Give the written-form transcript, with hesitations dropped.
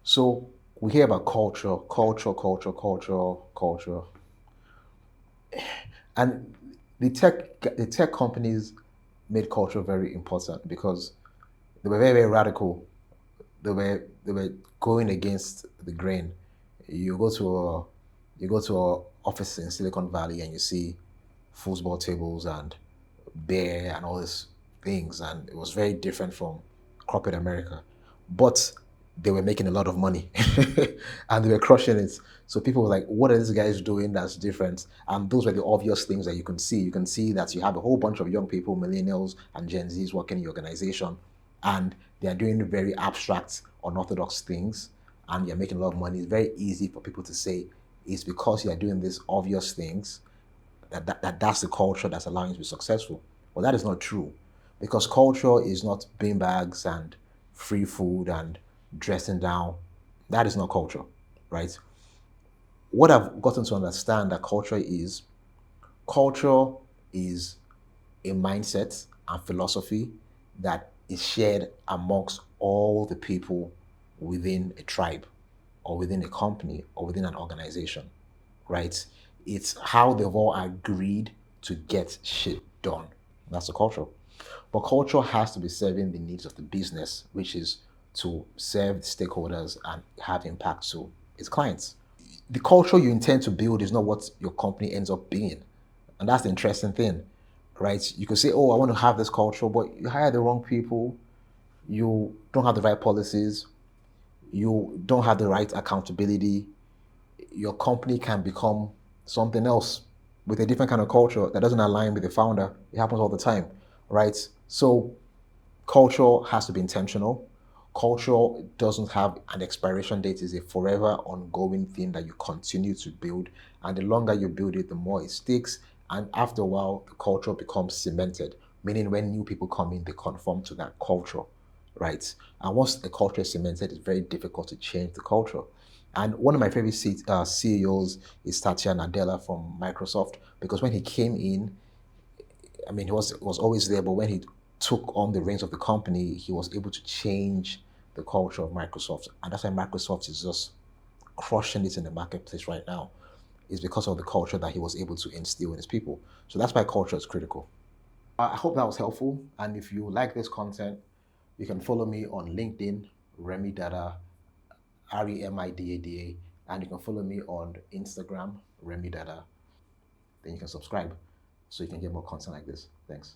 So we hear about culture, and the tech companies made culture very important because they were very, very radical. They were going against the grain. You go to a you go to a office in Silicon Valley and you see foosball tables and beer and all these things, and it was very different from corporate America. But they were making a lot of money and they were crushing it. So people were like, what are these guys doing that's different? And those were the obvious things that you can see. You can see that you have a whole bunch of young people, millennials and Gen Zs working in your organization, and they are doing very abstract, unorthodox things, and you're making a lot of money. It's very easy for people to say it's because you're doing these obvious things that's the culture that's allowing you to be successful. Well, that is not true because culture is not beanbags and free food and dressing down. That is not culture, right? What I've gotten to understand that culture is a mindset and philosophy that is shared amongst all the people within a tribe or within a company or within an organization, right? It's how they've all agreed to get shit done. That's the culture. But culture has to be serving the needs of the business, which is to serve stakeholders and have impact to its clients. The culture you intend to build is not what your company ends up being. And that's the interesting thing, right? You could say, oh, I want to have this culture, but you hire the wrong people, you don't have the right policies, you don't have the right accountability, your company can become something else with a different kind of culture that doesn't align with the founder. It happens all the time, right? So culture has to be intentional. Culture doesn't have an expiration date. It's a forever ongoing thing that you continue to build. And the longer you build it, the more it sticks. And after a while, the culture becomes cemented, meaning when new people come in, they conform to that culture, right? And once the culture is cemented, it's very difficult to change the culture. And one of my favorite CEOs is Satya Nadella from Microsoft because when he came in, I mean, he was always there, but when he took on the reins of the company, he was able to change the culture of Microsoft, and that's why Microsoft is just crushing it in the marketplace right now. Is because of the culture that he was able to instill in his people. So that's why culture is critical. I hope that was helpful, and if you like this content, you can follow me on LinkedIn, Remy Dada, Remidada, and you can follow me on Instagram, Remy Dada. Then you can subscribe so you can get more content like this. Thanks.